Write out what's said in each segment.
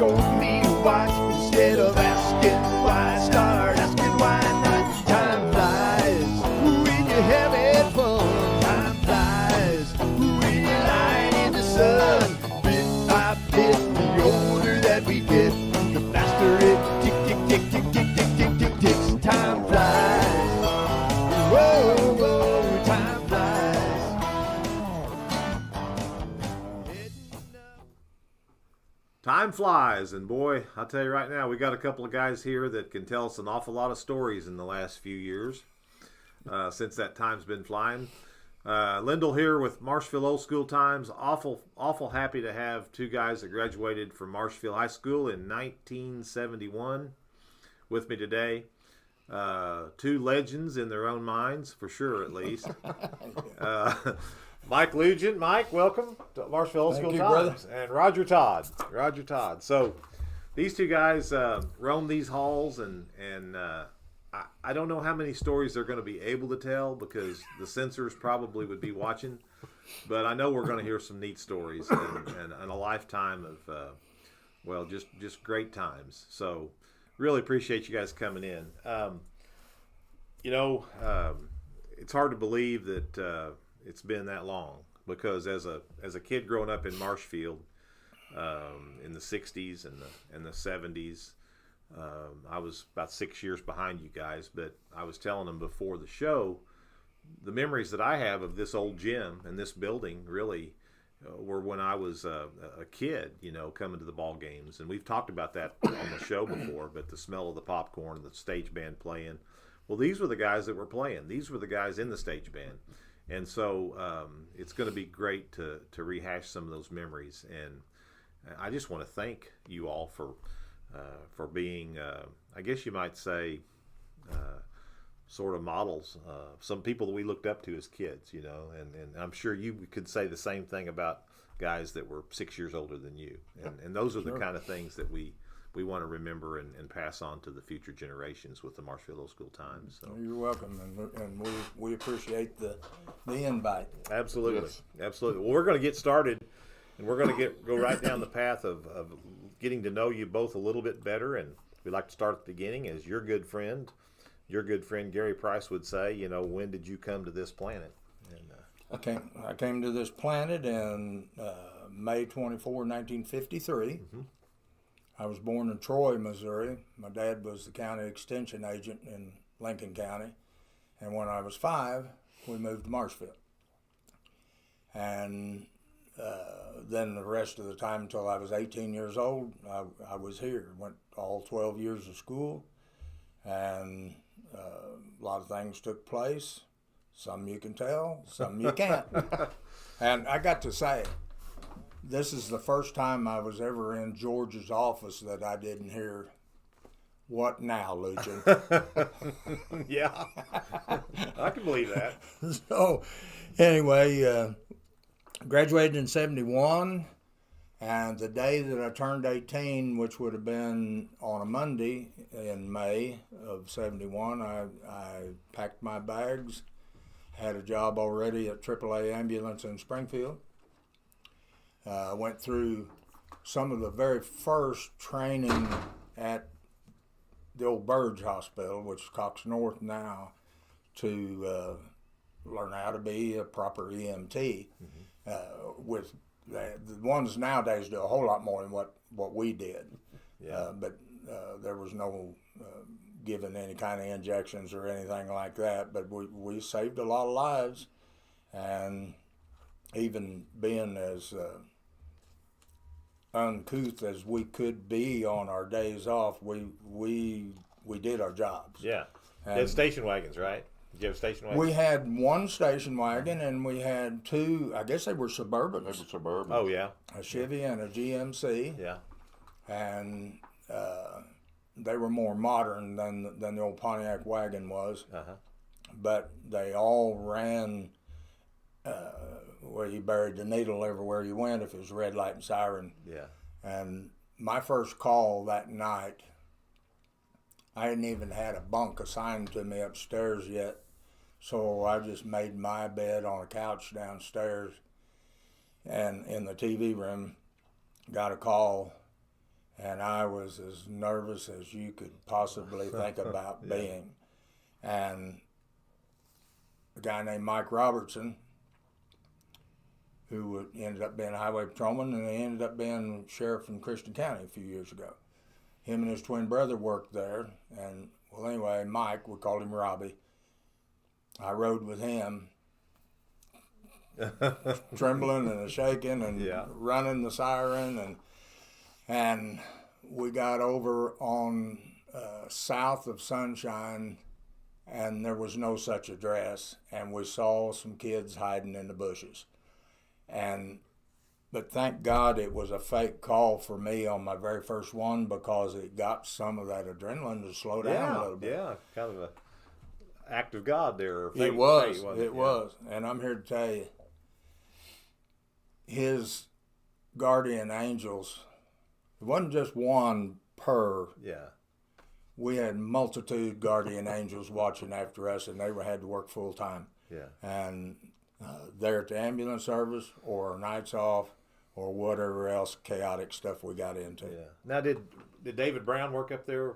showed me to watch instead of asking why. Start asking why not. Time flies when you're having fun. Time flies when you're lying in the sun. Bit by bit, the older that we get, the faster it tick, tick, tick, tick, tick, tick, tick, tick, ticks. Time flies. Whoa, whoa, time flies. Time flies, and boy, I'll tell you right now, we got a couple of guys here that can tell us an awful lot of stories in the last few years since that time's been flying. Lyndall here with Marshfield Old School Times. Awful happy to have two guys that graduated from Marshfield High School in 1971 with me today. Two legends in their own minds, for sure, at least. Mike Lutgen. Mike, welcome to Marshfield Old School Times. Brother. And Roger Todd. So these two guys roam these halls, and I don't know how many stories they're going to be able to tell because the censors probably would be watching. But I know we're going to hear some neat stories and a lifetime of, just great times. So really appreciate you guys coming in. It's hard to believe that it's been that long because as a kid growing up in Marshfield in the 60s and the 70s, I was about 6 years behind you guys, but I was telling them before the show, the memories that I have of this old gym and this building really were when I was a kid, coming to the ball games. And we've talked about that on the show before, but the smell of the popcorn, the stage band playing. Well, these were the guys that were playing. These were the guys in the stage band. And so it's going to be great to rehash some of those memories. And I just want to thank you all for being, I guess you might say, sort of models. Some people that we looked up to as kids, and I'm sure you could say the same thing about guys that were 6 years older than you. And those are the kind of things that we want to remember and pass on to the future generations with the Marshfield Old School Times. So. You're welcome, and we appreciate the invite. Absolutely, yes. Absolutely. Well, we're going to get started, and we're going to go right down the path of getting to know you both a little bit better. And we'd like to start at the beginning, as your good friend Gary Price would say. When did you come to this planet? And, I came to this planet in May 24, 1953. Mm-hmm. I was born in Troy, Missouri. My dad was the county extension agent in Lincoln County. And when I was 5, we moved to Marshfield. And then the rest of the time until I was 18 years old, I was here. Went all 12 years of school. And a lot of things took place. Some you can tell, some you can't. And I got to say, this is the first time I was ever in George's office that I didn't hear, "What now, Lutgen?" Yeah, I can believe that. So, anyway, graduated in 71, and the day that I turned 18, which would have been on a Monday in May of 71, I packed my bags, had a job already at AAA Ambulance in Springfield. Went through some of the very first training at the old Burge Hospital, which is Cox North now, to learn how to be a proper EMT. Mm-hmm. With the ones nowadays do a whole lot more than what we did. Yeah. But there was no given any kind of injections or anything like that. But we saved a lot of lives, and even being as uncouth as we could be on our days off, we did our jobs. Yeah. You had station wagons, right? Did you have station wagons? We had one station wagon, and we had two, I guess they were Suburbans. They were Suburban. Oh, yeah. A Chevy and a GMC. Yeah. And they were more modern than the old Pontiac wagon was. Uh-huh. But they all ran where you buried the needle everywhere you went if it was red light and siren. Yeah. And my first call that night, I hadn't even had a bunk assigned to me upstairs yet, so I just made my bed on a couch downstairs, and in the TV room, got a call, and I was as nervous as you could possibly think about Yeah. being. And a guy named Mike Robertson, who ended up being a highway patrolman, and he ended up being sheriff in Christian County a few years ago. Him and his twin brother worked there, and well, anyway, Mike, we called him Robbie. I rode with him, trembling and shaking and Yeah. running the siren, and we got over on south of Sunshine, and there was no such address, and we saw some kids hiding in the bushes. But thank God it was a fake call for me on my very first one, because it got some of that adrenaline to slow down a little bit. Yeah, kind of a act of God there. It was. It was. And I'm here to tell you, his guardian angels, it wasn't just one per. Yeah. We had multitude guardian angels watching after us, and they had to work full time. Yeah. And they're at the ambulance service or nights off or whatever else chaotic stuff we got into. Yeah. Now, did David Brown work up there?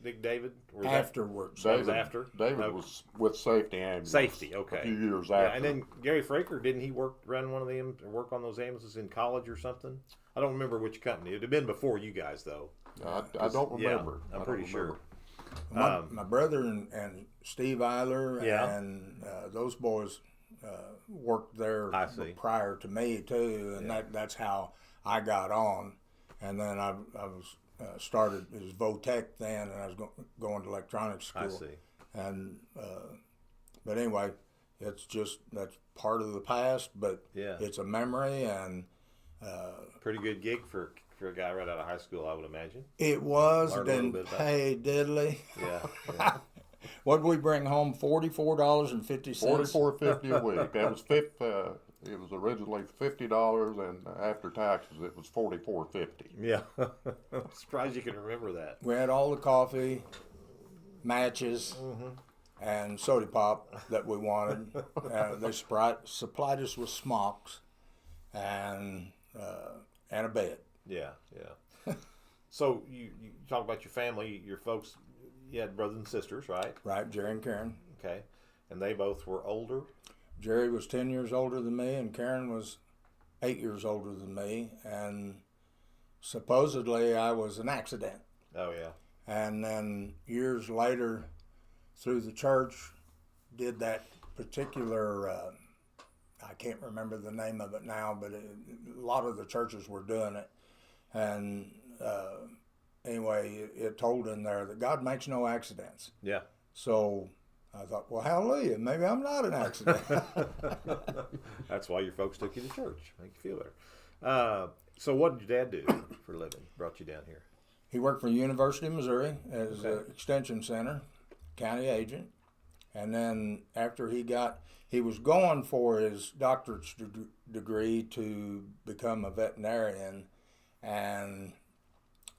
Big David? Or was Afterwards. That was after? David was with Safety Ambulance. Safety, okay. A few years Yeah, after. and then Gary Fraker, didn't he run one of them, or work on those ambulances in college or something? I don't remember which company. It had been before you guys, though. I don't remember. Yeah, I'm I don't pretty sure. remember. My brother and Steve Eiler Yeah. and those boys worked there I see. prior to me too, and that's how I got on. And then I was started as Votech then, and I was going to electronics school. I see. And but anyway, that's part of the past, but Yeah. it's a memory, and Pretty good gig for a guy right out of high school, I would imagine. it was. Learned a little Didn't bit about pay diddly. Yeah. Yeah. What did we bring home? $44.50. $44.50 a week. That was it was originally $50, and after taxes, it was $44.50. Yeah. I'm surprised you can remember that. We had all the coffee, matches, and soda pop that we wanted. They supplied us with smocks and a bed. Yeah, yeah. So you talk about your family, your folks. You had brothers and sisters, right? Right, Jerry and Karen. Okay, and they both were older. Jerry was 10 years older than me, and Karen was 8 years older than me. And supposedly I was an accident. Oh yeah. And then years later, through the church, did that particular, I can't remember the name of it now, but a lot of the churches were doing it. And anyway, it told in there that God makes no accidents. Yeah. So I thought, well, hallelujah, maybe I'm not an accident. That's why your folks took you to church, make you feel better. So what did your dad do for a living? Brought you down here. He worked for the University of Missouri as an extension center, county agent. And then after he was going for his doctorate's degree to become a veterinarian, and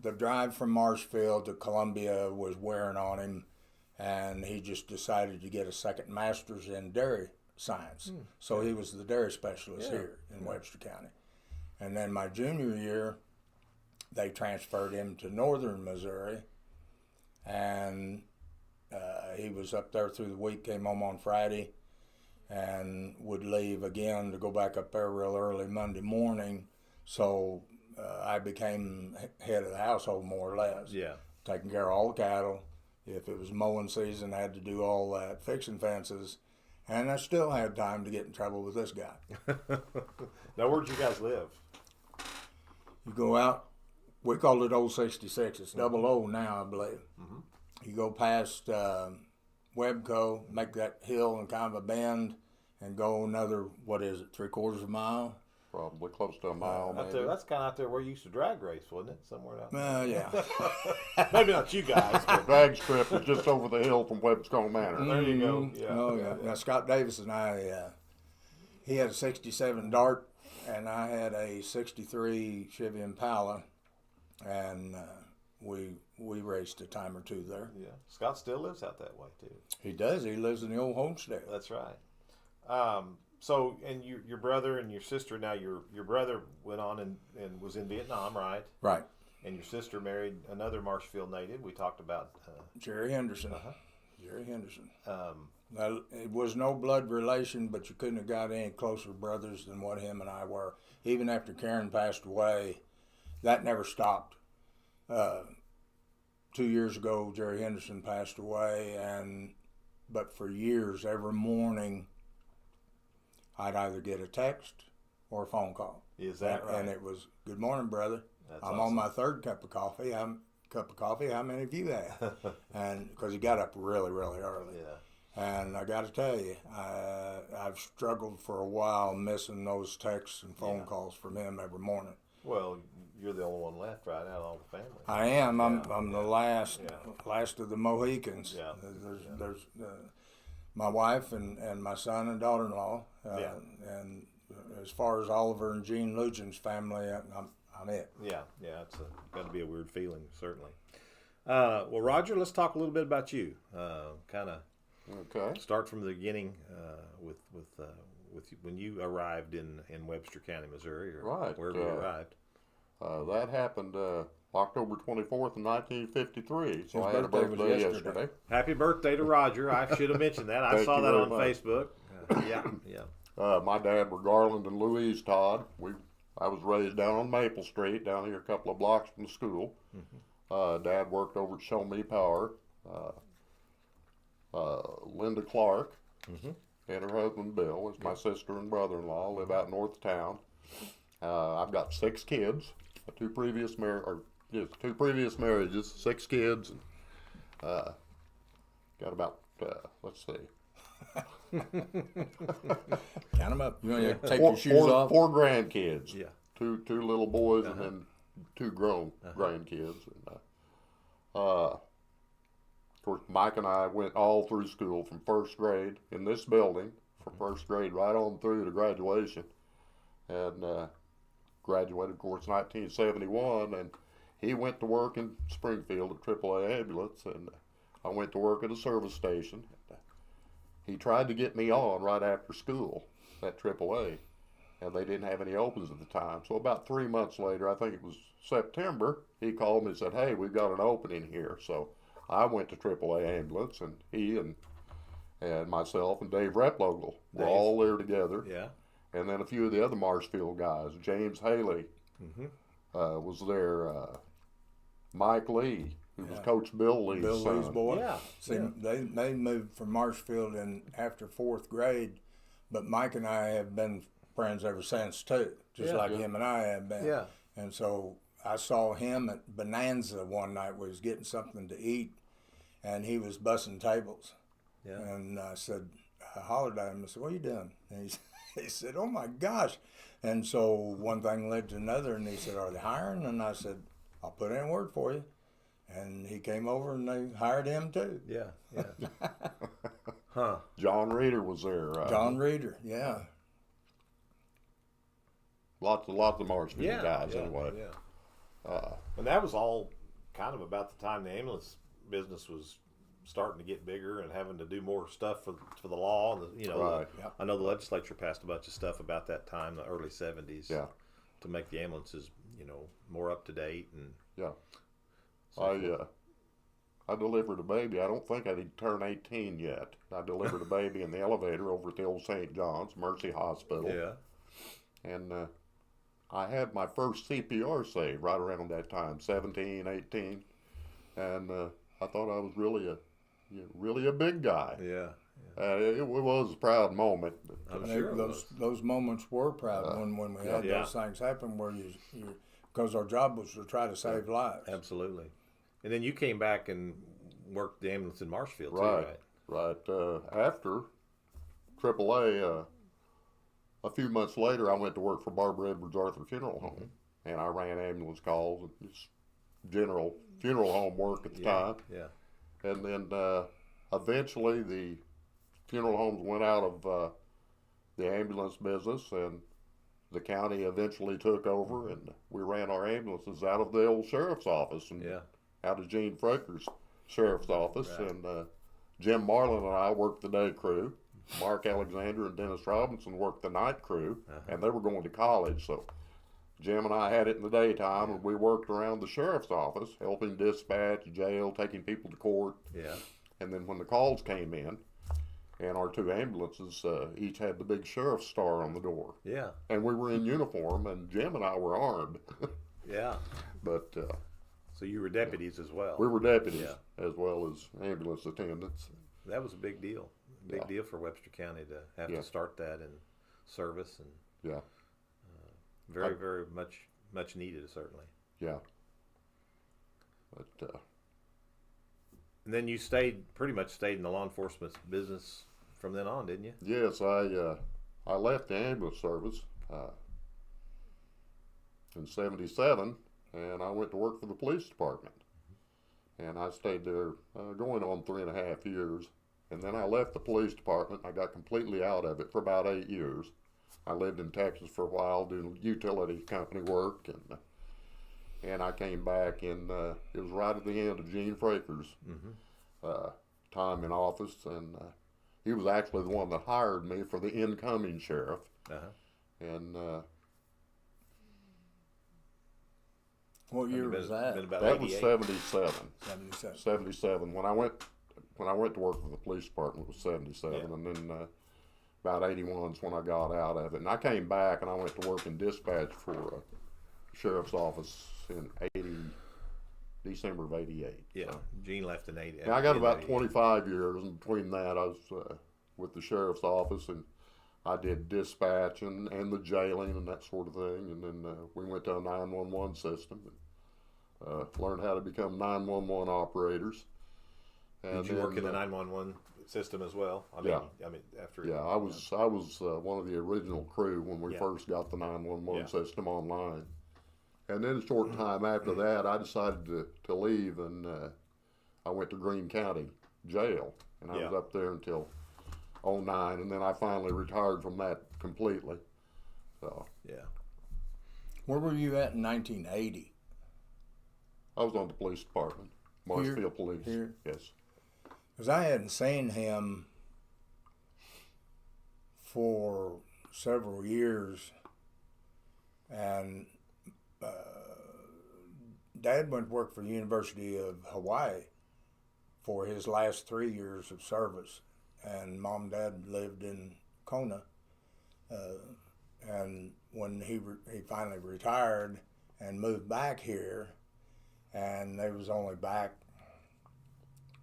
the drive from Marshfield to Columbia was wearing on him, and he just decided to get a second master's in dairy science. So he was the dairy specialist here in Webster County. And then my junior year, they transferred him to northern Missouri, and he was up there through the week, came home on Friday, and would leave again to go back up there real early Monday morning. So I became head of the household, more or less. Yeah. Taking care of all the cattle. If it was mowing season, I had to do all that, fixing fences, and I still had time to get in trouble with this guy. Now, where'd you guys live? You go out, we called it Old 66. It's 00 now, I believe. You go past Webco, make that hill and kind of a bend, and go another, 3/4 of a mile? Probably close to a mile, Out maybe. there, that's kind of out there where you used to drag race, wasn't it? Somewhere out there. Yeah. Maybe not you guys, but Drag strip is just over the hill from Webstone Manor. there you go. Yeah. Oh, yeah. Now, Scott Davis and I, he had a 67 Dart, and I had a 63 Chevy Impala, and we raced a time or two there. Yeah. Scott still lives out that way, too. He does. He lives in the old homestead. That's right. So, and your brother and your sister, now your brother went on and was in Vietnam, right? Right. And your sister married another Marshfield native. We talked about Jerry Henderson. Jerry Henderson. Now, it was no blood relation, but you couldn't have got any closer brothers than what him and I were. Even after Karen passed away, that never stopped. 2 years ago, Jerry Henderson passed away, but for years, every morning, I'd either get a text or a phone call. Is that right? And it was, "Good morning, brother. That's I'm awesome. on my third cup of coffee. How many have you had?" And because he got up really, really early. Yeah. And I got to tell you, I've struggled for a while missing those texts and phone calls from him every morning. Well, you're the only one left, right, out of all the family. I am. I'm the last of the Mohicans. Yeah. There's my wife and my son and daughter-in-law. And as far as Oliver and Jean Lutgen's family, I'm it. Yeah, it's got to be a weird feeling, certainly. Well, Roger, let's talk a little bit about you. Kind of start from the beginning with when you arrived in Webster County, Missouri, or wherever you arrived. That happened October 24th, 1953. So His I had a birthday was birthday yesterday. yesterday. Happy birthday to Roger. I should have mentioned that. I Thank saw you that very on much. Facebook. Yeah. My dad were Garland and Louise Todd. I was raised down on Maple Street, down here a couple of blocks from the school. Dad worked over at Show Me Power. Linda Clark and her husband Bill is my sister and brother-in-law. Live out north of town. I've got 6 kids, two previous marriages, 6 kids, and got about let's see. Count them up. You want to take your shoes off? 4 grandkids. Yeah. Two little boys and then 2 grown grandkids. And, of course, Mike and I went all through school from first grade in this building, from first grade right on through to graduation. And graduated, of course, in 1971. And he went to work in Springfield at AAA Ambulance, and I went to work at a service station. He tried to get me on right after school at AAA, and they didn't have any opens at the time. So about 3 months later, I think it was September, he called me and said, "Hey, we've got an opening here." So I went to AAA Ambulance, and he and myself and Dave Replogle were all there together. Yeah. And then a few of the other Marshfield guys. James Haley was there. Mike Lee, who was Coach Bill Lee's son. Lee's boy. Yeah. See, they moved from Marshfield after 4th grade, but Mike and I have been friends ever since too, just like him and I have been. Yeah. And so I saw him at Bonanza one night where he was getting something to eat, and he was bussing tables. Yeah. And I said, I hollered at him. I said, "What are you doing?" And he said, "Oh my gosh!" And so one thing led to another, and he said, "Are they hiring?" And I said, "I'll put in a word for you." And he came over, and they hired him too. Yeah. Huh. John Reeder was there. John Reeder, yeah. Lots of Marshfield guys anyway. Yeah. And that was all kind of about the time the ambulance business was starting to get bigger and having to do more stuff for the law. And I know the legislature passed a bunch of stuff about that time, the early 70s, to make the ambulances, more up to date. And I delivered a baby. I don't think I did turn 18 yet. I delivered a baby in the elevator over at the old St. John's Mercy Hospital. Yeah. And I had my first CPR save right around that time, 17, 18. And I thought I was really a big guy. Yeah. It was a proud moment. I'm sure those moments were proud when we had those things happen where you because our job was to try to save lives. Absolutely. And then you came back and worked the ambulance in Marshfield, too, right? After AAA, a few months later, I went to work for Barbara Edwards Arthur Funeral Home, and I ran ambulance calls and just general funeral home work at the time. Yeah. And then eventually the funeral homes went out of the ambulance business, and the county eventually took over, and we ran our ambulances out of the old sheriff's office and out of Gene Fraker's sheriff's office. Right. And Jim Marlin and I worked the day crew. Mark Alexander and Dennis Robinson worked the night crew, and they were going to college, so Jim and I had it in the daytime, and we worked around the sheriff's office, helping dispatch, jail, taking people to court. Yeah. And then when the calls came in, and our 2 ambulances each had the big sheriff's star on the door. Yeah. And we were in uniform, and Jim and I were armed. Yeah. But So you were deputies as well. we were deputies as well as ambulance attendants. That was a big deal. Big deal for Webster County to have to start that in service, and Yeah. very, very much needed, certainly. Yeah. But And then you pretty much stayed in the law enforcement business from then on, didn't you? yes, I left the ambulance service in '77, and I went to work for the police department. And I stayed there going on 3.5 years. And then I left the police department. I got completely out of it for about 8 years. I lived in Texas for a while doing utility company work, and I came back, and it was right at the end of Gene Fraker's time in office, and he was actually the one that hired me for the incoming sheriff. And What year was that? Been about that was 88. 77. 77. 77. When I went to work for the police department, it was 77, and then about 81 is when I got out of it. And I came back and I went to work in dispatch for sheriff's office in December of '88. Yeah, Gene left in 80. And I got in about 88. 25 years, and between that I was with the sheriff's office, and I did dispatch and the jailing and that sort of thing. And then we went to a 911 system and learned how to become 911 operators. And Did you work in the 911 system as well? I mean, after. Yeah, I was one of the original crew when we first got the 911 system online. And then a short time after that, I decided to leave, and I went to Greene County Jail, and I was up there until '09, and then I finally retired from that completely. So Where were you at in 1980? I was on the police department, Marshfield Police. Here? Yes. Because I hadn't seen him for several years, and Dad went to work for the University of Hawaii for his last 3 years of service, and Mom and Dad lived in Kona. And when he finally retired and moved back here, and they was only back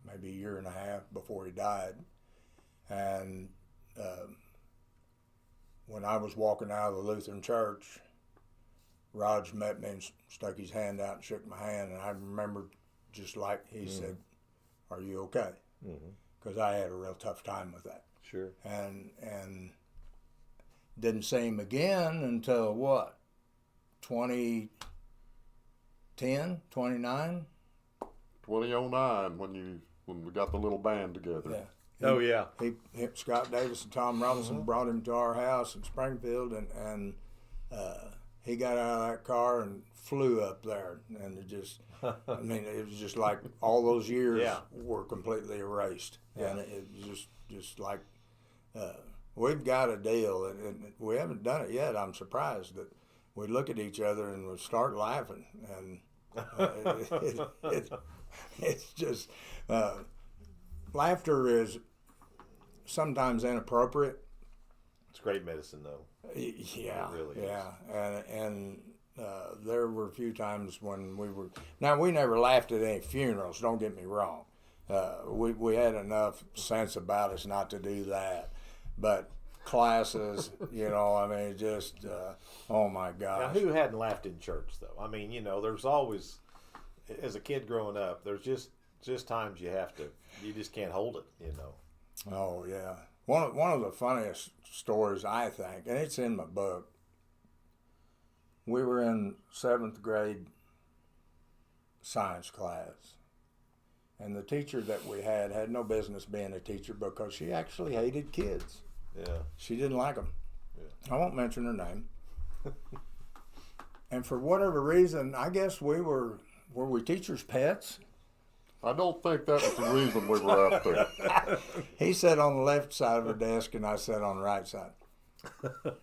maybe a year and a half before he died. And when I was walking out of the Lutheran church, Raj met me and stuck his hand out and shook my hand, and I remember just like he said, "Are you okay?" Because I had a real tough time with that. Sure. And didn't see him again until what, 2010, 29? 2009 when we got the little band together. Yeah. He Scott Davis and Tom Robinson brought him to our house in Springfield, and he got out of that car and flew up there, and it just, I mean, it was just like all those years were completely erased, and it was just like we've got a deal, and we haven't done it yet. I'm surprised that we look at each other and we start laughing, and it's just laughter is sometimes inappropriate. It's great medicine, though. Yeah, It really yeah, and there were a few times when we never laughed at any funerals. Don't get me wrong. We had enough sense about us not to do that, but classes, I mean, just oh my gosh. Now, who hadn't laughed in church, though? I mean, there's always, as a kid growing up, there's just times you just can't hold it, Oh yeah. One of the funniest stories, I think, and it's in my book. We were in 7th grade science class, and the teacher that we had no business being a teacher because she actually hated kids. Yeah. She didn't like them. Yeah. I won't mention her name. And for whatever reason, I guess were we teachers' pets? I don't think that was the reason we were up there. He sat on the left side of the desk, and I sat on the right side.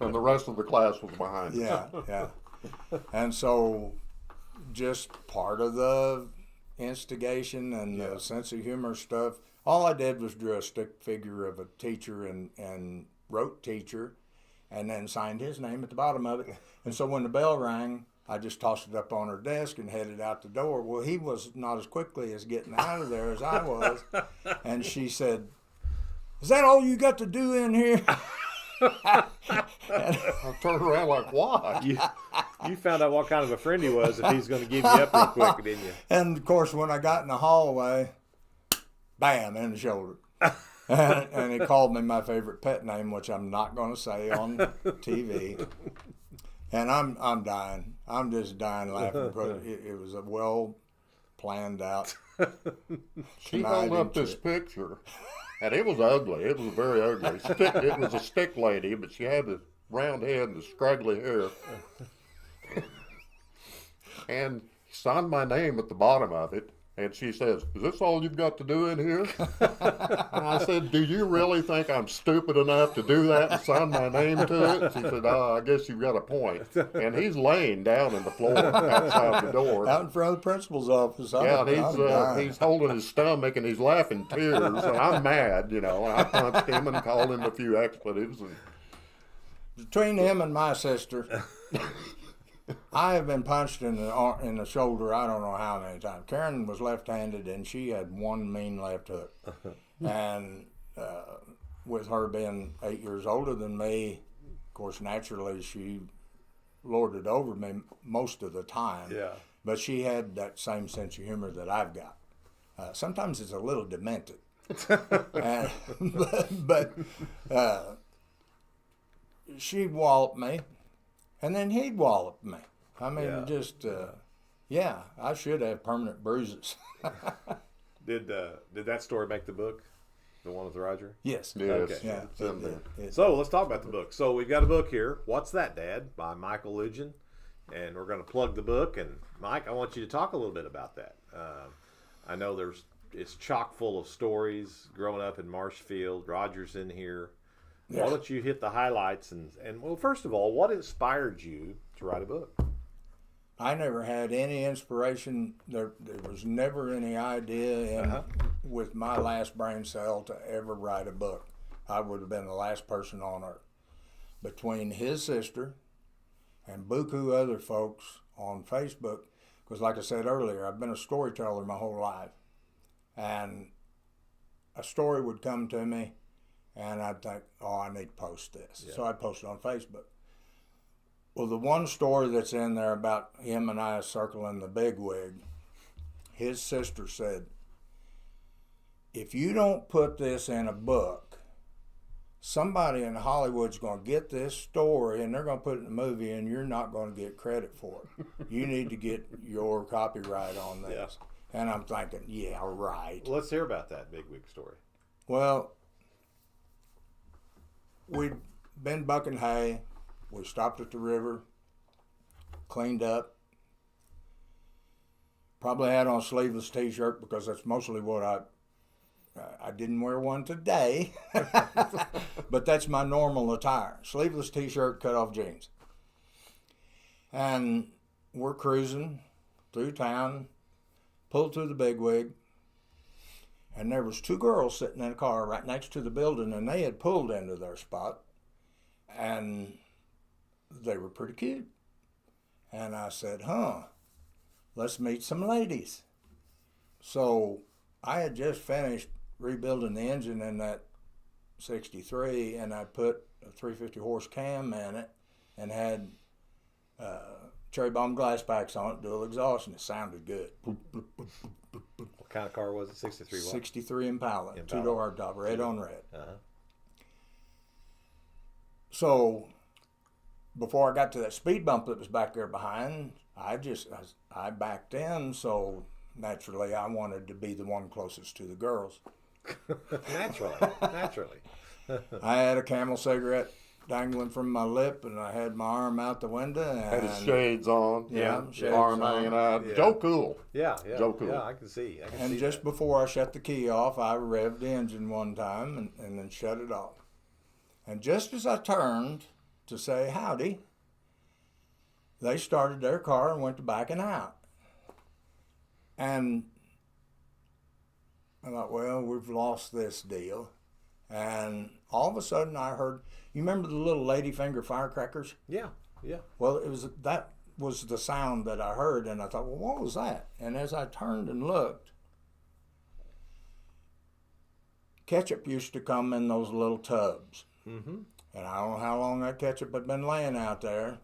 And the rest of the class was behind us. Yeah. And so just part of the instigation and the sense of humor stuff, all I did was drew a stick figure of a teacher and wrote teacher and then signed his name at the bottom of it. And so when the bell rang, I just tossed it up on her desk and headed out the door. Well, he was not as quickly as getting out of there as I was. And she said, "Is that all you got to do in here?" I turned around like, why? You found out what kind of a friend he was if he's going to give you up real quick, didn't you? And of course, when I got in the hallway, bam, in the shoulder. And he called me my favorite pet name, which I'm not going to say on TV. And I'm dying. I'm just dying laughing. It was a well planned out. She held up this picture, and it was ugly. It was very ugly. It was a stick lady, but she had the round head and the scraggly hair. And he signed my name at the bottom of it. And she says, "Is this all you've got to do in here?" And I said, "Do you really think I'm stupid enough to do that and sign my name to it?" She said, "Oh, I guess you've got a point." And he's laying down on the floor outside the door. Out in front of the principal's office. And he's holding his stomach and he's laughing tears. And I'm mad, you know. And I punched him and called him a few expletives. And between him and my sister, I have been punched in the shoulder I don't know how many times. Karen was left-handed, and she had one mean left hook. And with her being 8 years older than me, of course, naturally, she lorded over me most of the time. Yeah. But she had that same sense of humor that I've got. Sometimes it's a little demented. but she'd wallop me. And then he'd wallop me. I mean, I should have permanent bruises. Did that story make the book? The one with Roger? Yes. yes, Okay. Yeah. it's in there. So let's talk about the book. So we've got a book here. What's That, Dad? By Michael Lutgen. And we're going to plug the book. And Mike, I want you to talk a little bit about that. I know it's chock full of stories growing up in Marshfield. Roger's in here. Yeah. Why don't you hit the highlights and well, first of all, what inspired you to write a book? I never had any inspiration. There was never any idea with my last brain cell to ever write a book. I would have been the last person on earth. Between his sister and buku other folks on Facebook, because like I said earlier, I've been a storyteller my whole life. And a story would come to me, and I'd think, oh, I need to post this. Yeah. So I'd post it on Facebook. Well, the one story that's in there about him and I circling the bigwig, his sister said, if you don't put this in a book, somebody in Hollywood's going to get this story and they're going to put it in a movie and you're not going to get credit for it. You need to get your copyright on this. Yeah. And I'm thinking, yeah, right. Well, let's hear about that bigwig story. Well, we'd been bucking hay. We stopped at the river, cleaned up. Probably had on a sleeveless T-shirt because that's mostly what I didn't wear one today, but that's my normal attire. Sleeveless T-shirt, cut-off jeans. And we're cruising through town, pulled through the bigwig, and there was two girls sitting in a car right next to the building, and they had pulled into their spot, and they were pretty cute. And I said, let's meet some ladies. So I had just finished rebuilding the engine in that 63, and I put a 350 horse cam in it and had cherry bomb glass packs on it, dual exhaust, and it sounded good. What kind of car was it? 63 what? 63 Impala. Two-door hardtop, red on red. Uh-huh. So before I got to that speed bump that was back there behind, I backed in, so naturally I wanted to be the one closest to the girls. Naturally. I had a Camel cigarette dangling from my lip, and I had my arm out the window. And had his shades on. Shades arm on. hanging out. Yeah. Joe Cool. Yeah. Joe Cool. Yeah, I can see. And just before I shut the key off, I revved the engine one time and then shut it off. And just as I turned to say howdy, they started their car and went to backing out. And I thought, well, we've lost this deal. And all of a sudden I heard, you remember the little ladyfinger firecrackers? Yeah. Well, that was the sound that I heard, and I thought, well, what was that? And as I turned and looked, ketchup used to come in those little tubs. Mm-hmm. And I don't know how long that ketchup had been laying out there,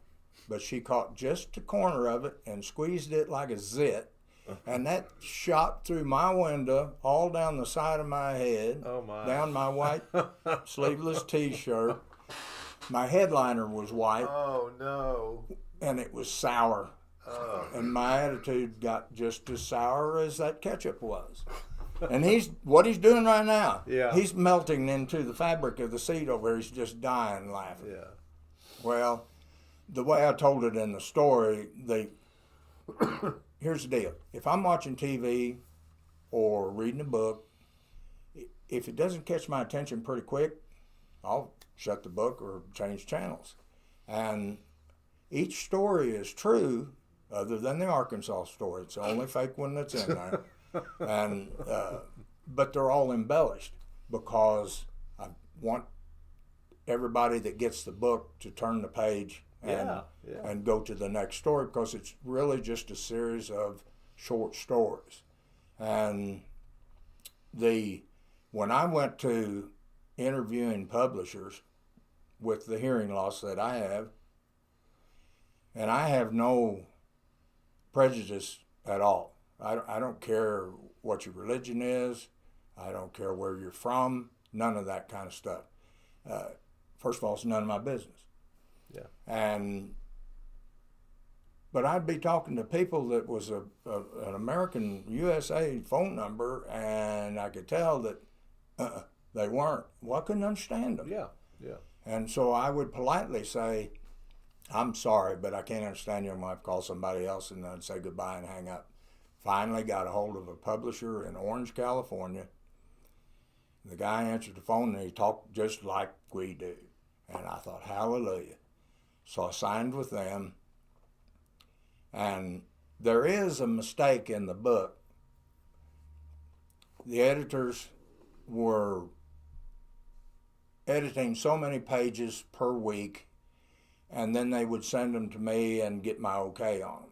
but she caught just a corner of it and squeezed it like a zit. And that shot through my window, all down the side of my head, down my white sleeveless T-shirt. My headliner was white. Oh, no. And it was sour. Oh. And my attitude got just as sour as that ketchup was. And what he's doing right now, he's melting into the fabric of the seat over here. He's just dying laughing. Yeah. Well, the way I told it in the story, here's the deal. If I'm watching TV or reading a book, if it doesn't catch my attention pretty quick, I'll shut the book or change channels. And each story is true other than the Arkansas story. It's the only fake one that's in there. And but they're all embellished because I want everybody that gets the book to turn the page and go to the next story, because it's really just a series of short stories. And when I went to interviewing publishers with the hearing loss that I have, and I have no prejudice at all. I don't care what your religion is. I don't care where you're from. None of that kind of stuff. First of all, it's none of my business. Yeah. But I'd be talking to people that was an American USA phone number, and I could tell that they weren't. Well, I couldn't understand them. Yeah. And so I would politely say, I'm sorry, but I can't understand you. I'm going to have to call somebody else, and then say goodbye and hang up. Finally got a hold of a publisher in Orange, California. The guy answered the phone, and he talked just like we do. And I thought, hallelujah. So I signed with them. And there is a mistake in the book. The editors were editing so many pages per week, and then they would send them to me and get my okay on them.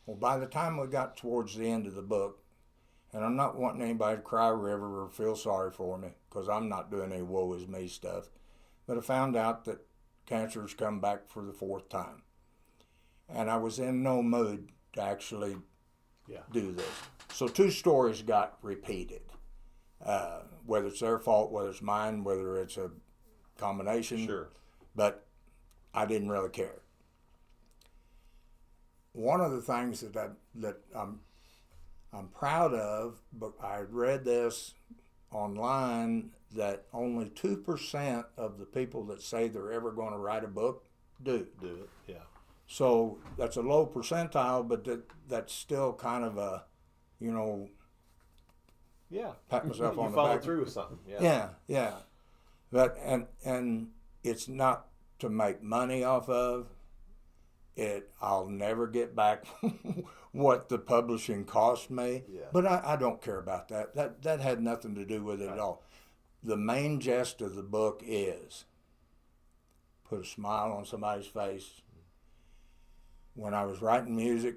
Well, by the time we got towards the end of the book, and I'm not wanting anybody to cry river or feel sorry for me, because I'm not doing any woe is me stuff, but I found out that cancer's come back for the 4th time. And I was in no mood to actually do this. So 2 stories got repeated. Whether it's their fault, whether it's mine, whether it's a combination. Sure. But I didn't really care. One of the things that I'm proud of, but I read this online, that only 2% of the people that say they're ever going to write a book do it. Yeah. So that's a low percentile, but that's still kind of a, pat myself on the back. You follow through with something. Yeah. But and it's not to make money off of it. I'll never get back what the publishing cost me. Yeah. But I don't care about that. That had nothing to do with it at all. The main gist of the book is put a smile on somebody's face. When I was writing music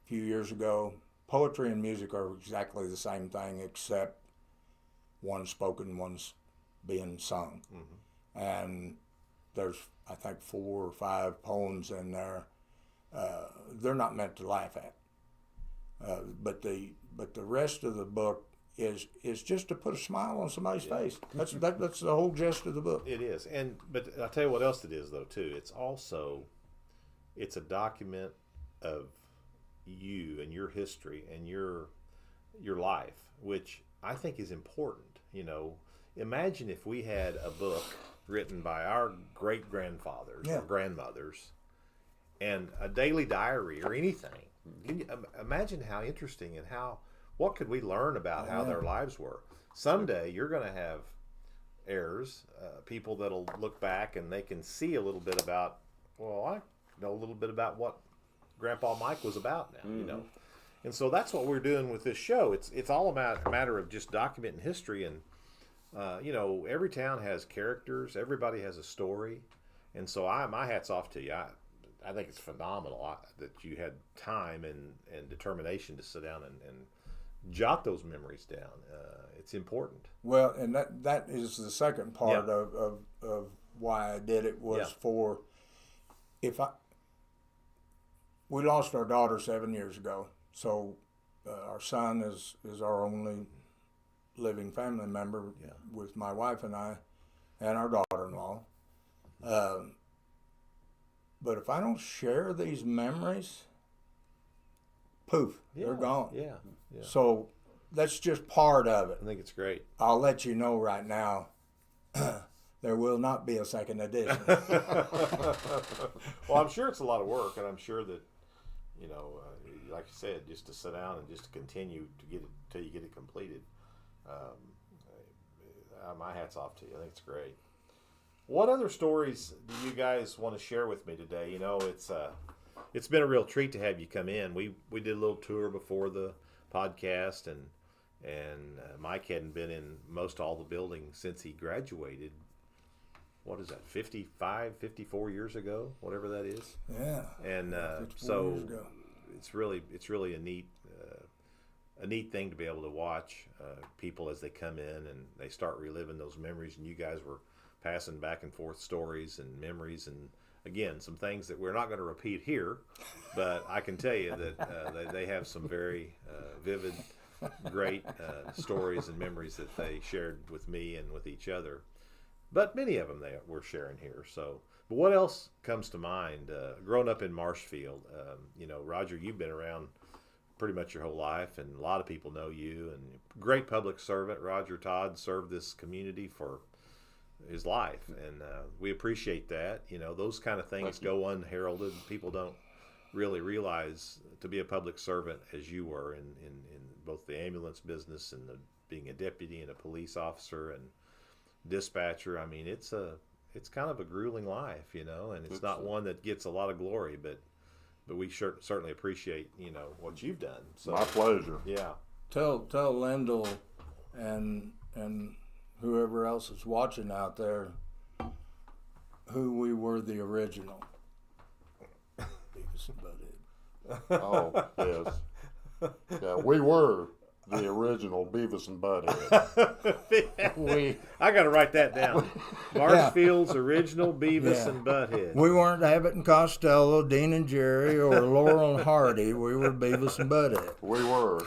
a few years ago, poetry and music are exactly the same thing, except one's spoken, one's being sung. Mm-hmm. And there's, I think, 4 or 5 poems in there. They're not meant to laugh at. But the rest of the book is just to put a smile on somebody's face. That's the whole gist of the book. It is. But I'll tell you what else it is, though, too. It's a document of you and your history and your life, which I think is important. Imagine if we had a book written by our great-grandfathers or grandmothers and a daily diary or anything. Can you imagine how interesting and what could we learn about how their lives were? Someday you're going to have heirs, people that'll look back and they can see a little bit about, I know a little bit about what Grandpa Mike was about now, you know. And so that's what we're doing with this show. It's all about a matter of just documenting history. And, you know, every town has characters. Everybody has a story. And so my hat's off to you. I think it's phenomenal that you had time and determination to sit down and jot those memories down. It's important. Well, and that is the second part of why I did it was for we lost our daughter 7 years ago, so our son is our only living family member with my wife and I and our daughter-in-law. But if I don't share these memories, poof, they're gone. Yeah. So that's just part of it. I think it's great. I'll let you know right now, there will not be a second edition. Well, I'm sure it's a lot of work, and I'm sure that, you know, like you said, just to sit down and just to continue to get it till you get it completed. My hat's off to you. I think it's great. What other stories do you guys want to share with me today? You know, it's been a real treat to have you come in. We did a little tour before the podcast, and Mike hadn't been in most all the buildings since he graduated. What is that, 54 years ago, whatever that is? Yeah. And so it's really a neat thing to be able to watch people as they come in and they start reliving those memories. And you guys were passing back and forth stories and memories, and again, some things that we're not going to repeat here, but I can tell you that they have some very vivid, great stories and memories that they shared with me and with each other. But many of them we're sharing here. So, but what else comes to mind? Growing up in Marshfield, you know, Roger, you've been around pretty much your whole life, and a lot of people know you. And great public servant, Roger Todd served this community for his life, and we appreciate that. You know, those kind of things go unheralded. People don't really realize to be a public servant as you were in both the ambulance business and being a deputy and a police officer and dispatcher. I mean, it's kind of a grueling life, you know, and it's not one that gets a lot of glory, but we certainly appreciate, you know, what you've done. So, my pleasure. Yeah. Tell Lyndall and whoever else is watching out there who we were the original. Beavis and Butthead. Oh, yes. Yeah, we were the original Beavis and Butthead. I got to write that down. Marshfield's original Beavis and Butthead. We weren't Abbott and Costello, Dean and Jerry, or Laurel and Hardy. We were Beavis and Butthead. We were.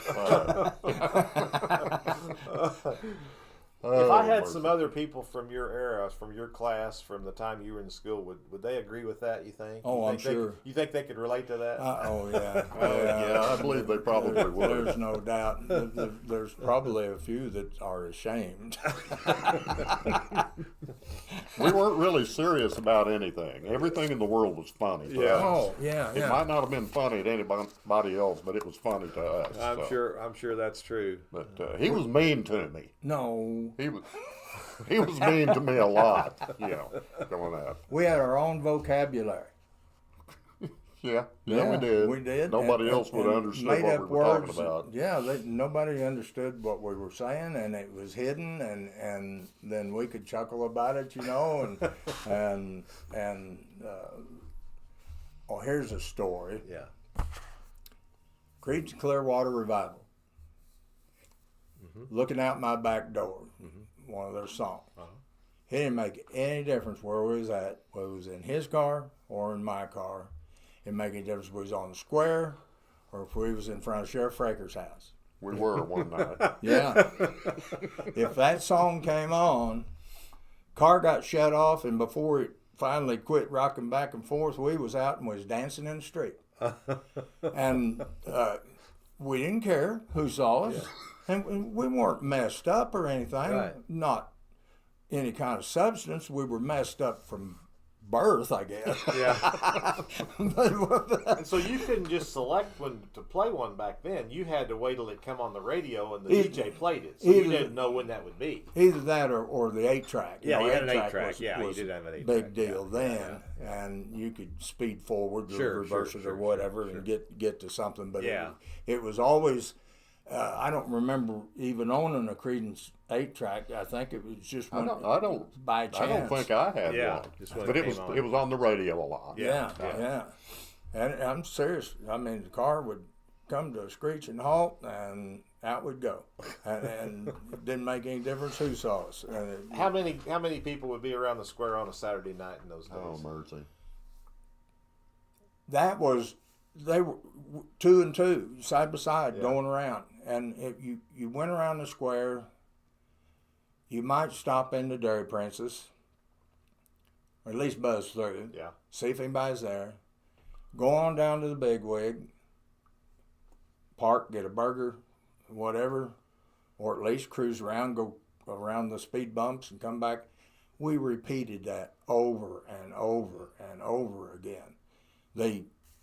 If I had some other people from your era, from your class, from the time you were in school, would they agree with that, you think? Oh, I'm sure. You think they could relate to that? Yeah. Yeah, I believe they probably would. There's no doubt. There's probably a few that are ashamed. We weren't really serious about anything. Everything in the world was funny to us. Oh, yeah. It might not have been funny to anybody else, but it was funny to us. I'm sure that's true. But he was mean to me. No. He was mean to me a lot, you know, going up. We had our own vocabulary. Yeah, we did. We did. Nobody else would understand what we were talking about. Yeah, nobody understood what we were saying, and it was hidden, and then we could chuckle about it, you know, and here's a story. Yeah. Creed's Clearwater Revival. Looking out my back door, one of their songs. It didn't make any difference where we was at, whether it was in his car or in my car. It didn't make any difference if we was on the square or if we was in front of Sheriff Fraker's house. We were one night. Yeah. If that song came on, car got shut off, and before it finally quit rocking back and forth, we was out and was dancing in the street. And we didn't care who saw us. Yeah. And we weren't messed up or anything, not any kind of substance. We were messed up from birth, I guess. Yeah. But, And so you couldn't just select when to play one back then. You had to wait till it come on the radio and the DJ played it. So you didn't know when that would be. either that or the 8-track. Yeah, you had an 8-track 8-track. Yeah, you did have an 8-track. Big deal Yeah, then, and you could speed forward or reverse it sure, or whatever sure. and get to something. But Yeah. it was always. I don't remember even owning a Creedence 8-track. I think it was just I don't by chance. I don't think I had Yeah, one. just when But it it was came on. it was on the radio a lot. Yeah. And I'm serious. I mean, the car would come to a screeching halt, and out we'd go, and it didn't make any difference who saw us. And How many people would be around the square on a Saturday night in those days? Oh mercy. they were 2 and 2 side by side Yeah. going around, and if you went around the square, you might stop into Dairy Princess, or at least buzz through, Yeah. see if anybody's there, go on down to the Big Wig, park, get a burger, whatever, or at least cruise around, go around the speed bumps and come back. We repeated that over and over and over again.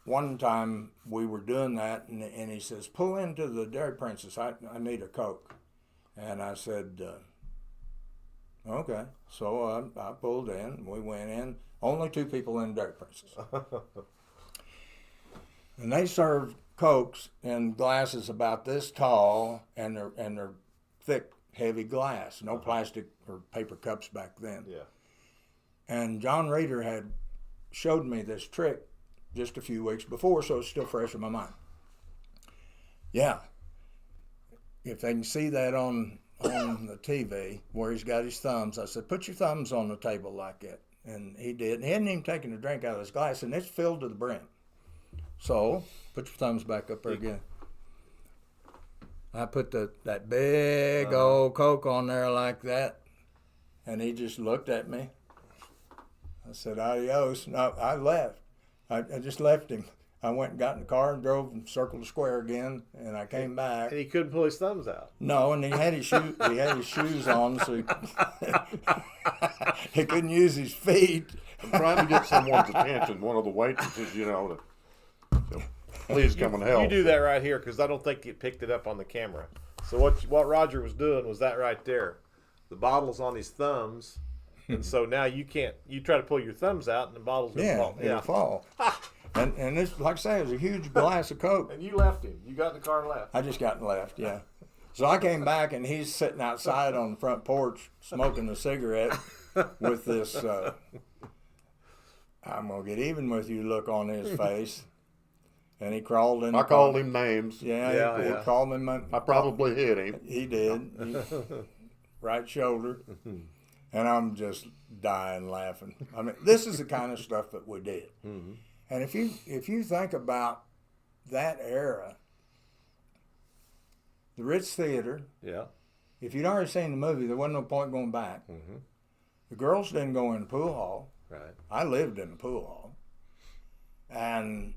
One time we were doing that, and he says, pull into the Dairy Princess, I need a Coke. And I said, okay. So I pulled in, we went in, only 2 people in Dairy Princess. And they served Cokes in glasses about this tall, and they're thick, heavy glass, no plastic or paper cups back then. Yeah. And John Reeder had showed me this trick just a few weeks before, so it's still fresh in my mind. Yeah. If they can see that on the TV where he's got his thumbs, I said, put your thumbs on the table like that. And he did. And he hadn't even taken a drink out of his glass, and it's filled to the brim. So, put your thumbs back up there again. I put that big old Coke on there like that, and he just looked at me. I said, adios. No, I left. I just left him. I went and got in the car and drove and circled the square again, and I came back. And he couldn't pull his thumbs out. No, and he had his shoes on, so he couldn't use his feet. I'm trying to get someone's attention. One of the waitresses, to please come and help. You do that right here because I don't think you picked it up on the camera. So what Roger was doing was that right there. The bottle's on his thumbs, and so now you can't. You try to pull your thumbs out, and the bottle's gonna fall. It'll fall. And this, like I say, it was a huge glass of Coke. And you left him. You got in the car and left. I just got left, yeah. So I came back, and he's sitting outside on the front porch smoking a cigarette with this I'm going to get even with you look on his face. And he crawled in. I called him names. Yeah, he called me. I probably hit him. He did. Right shoulder. And I'm just dying laughing. I mean, this is the kind of stuff that we did. Mm-hmm. And if you think about that era, the Ritz Theater. Yeah. If you'd already seen the movie, there wasn't no point going back. Mm-hmm. The girls didn't go in the pool hall. Right. I lived in the pool hall. And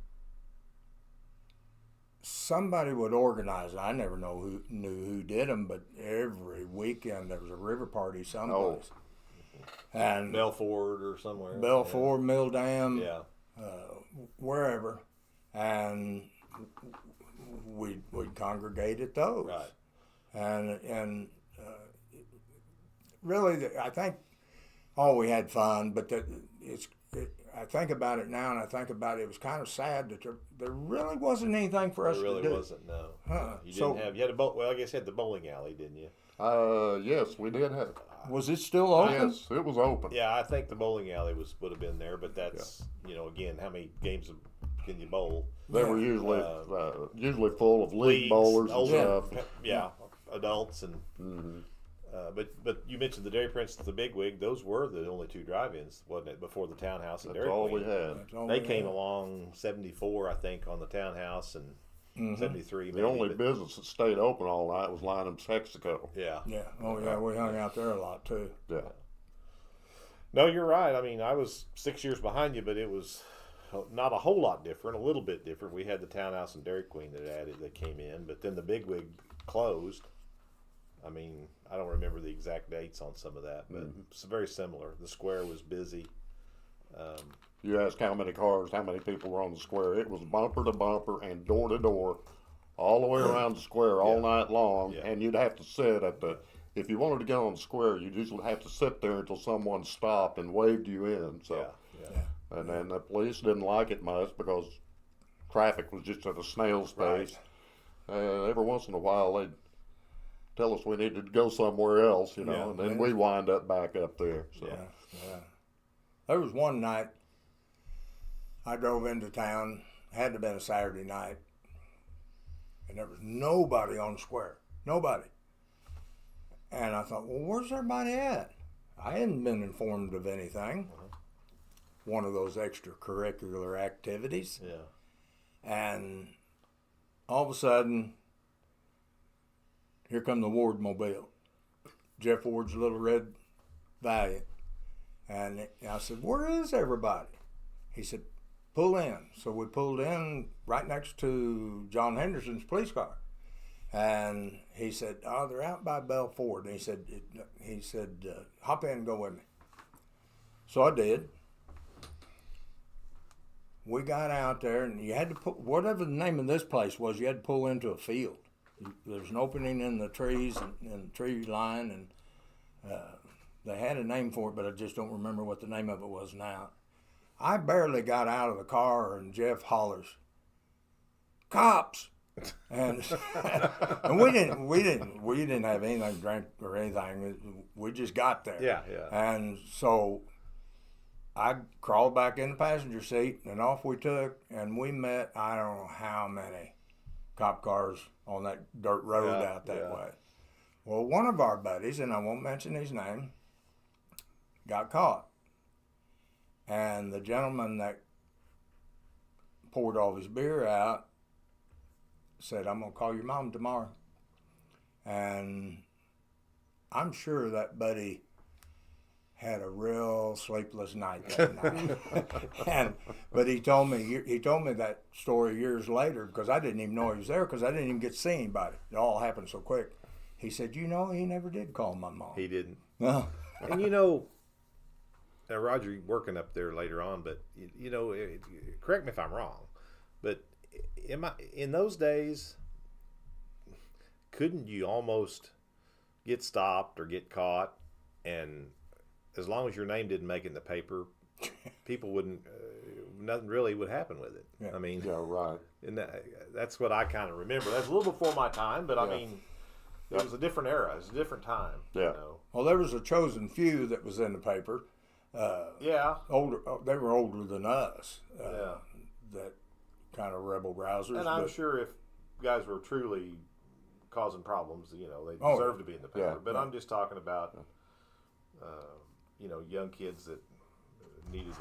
somebody would organize. I never knew who did them, but every weekend there was a river party someplace. And Belford or somewhere. Belford, Mill Dam, Yeah. wherever, and we'd congregate at those. Right. And really, I think, we had fun, but I think about it now, and I think about it was kind of sad that there really wasn't anything for us to do. There really wasn't, no. You So- didn't have, you had I guess you had the bowling alley, didn't you? Yes, we did have. Was it still open? Yes, it was open. Yeah, I think the bowling alley would have been there, but that's, again, how many games can you bowl? They were usually full of league bowlers and older, stuff. Yeah, adults and. But you mentioned the Dairy Princess, the Big Wig. Those were the only 2 drive-ins, wasn't it? Before the Townhouse and That's Dairy all Queen. we had. That's all They we came had. along 74, I think, on the Townhouse, and 73. The maybe, only but- business that stayed open all night was Lynham's Texaco. Yeah. Yeah. Oh, yeah. We hung out there a lot too. Yeah. No, you're right. I mean, I was 6 years behind you, but it was not a whole lot different. A little bit different. We had the Townhouse and Dairy Queen that came in, but then the Big Wig closed. I mean, I don't remember the exact dates on some of that, but it's very similar. The square was busy. You ask how many cars, how many people were on the square. It was bumper to bumper and door to door, all the way around the square all night long. Yeah. And you'd have to sit at the, if you wanted to get on the square, you'd usually have to sit there until someone stopped and waved you in. So, and then the police didn't like it much because traffic was just at a snail's pace. Every once in a while, they'd tell us we needed to go somewhere else, you know, and then we'd wind up back up there. So. There was one night I drove into town, had to have been a Saturday night, and there was nobody on the square. Nobody. And I thought, well, where's everybody at? I hadn't been informed of anything. One of those extracurricular activities. And all of a sudden, here come the Ward mobile. Jeff Ward's little red Valiant. And I said, where is everybody? He said, pull in. So we pulled in right next to John Henderson's police car. And he said, oh, they're out by Bell Ford. And he said, hop in and go with me. So I did. We got out there, and you had to put, whatever the name of this place was, you had to pull into a field. There's an opening in the trees, in the tree line, and they had a name for it, but I just don't remember what the name of it was now. I barely got out of the car, and Jeff hollers, "Cops!" And, and we didn't have anything to drink or anything. We just got there. And so I crawled back in the passenger seat, and off we took, and we met I don't know how many cop cars on that dirt road out that way. Well, one of our buddies, and I won't mention his name, got caught. And the gentleman that poured all his beer out said, I'm going to call your mom tomorrow. And I'm sure that buddy had a real sleepless night that night. But he told me that story years later, because I didn't even know he was there, because I didn't even get to see anybody. It all happened so quick. He said, he never did call my mom. He didn't. No. And now Roger working up there later on, but correct me if I'm wrong, but in those days, couldn't you almost get stopped or get caught, and as long as your name didn't make it in the paper, people wouldn't, nothing really would happen with it. Yeah. I mean, right. And that's what I kind of remember. That's a little before my time, but I mean, it was a different era. It was a different time. Yeah. Well, there was a chosen few that was in the paper. Older. They were older than us. That kind of rebel rousers. And I'm sure if guys were truly causing problems, they deserve to be in the paper. But I'm just talking about, young kids that needed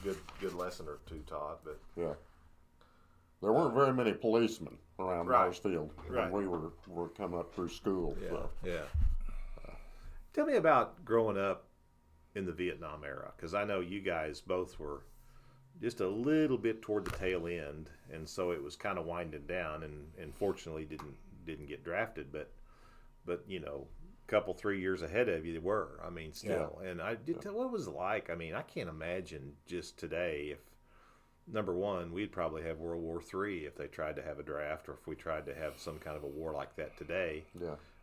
a good lesson or two taught. But there weren't very many policemen around Marshfield when Right. we were coming up through school. So. Tell me about growing up in the Vietnam era, because I know you guys both were just a little bit toward the tail end, and so it was kind of winding down, and fortunately didn't get drafted, but couple 3 years ahead of you they were. I mean, still. And I did tell what it was like. I mean, I can't imagine just today if, number one, we'd probably have World War III if they tried to have a draft, or if we tried to have some kind of a war like that today.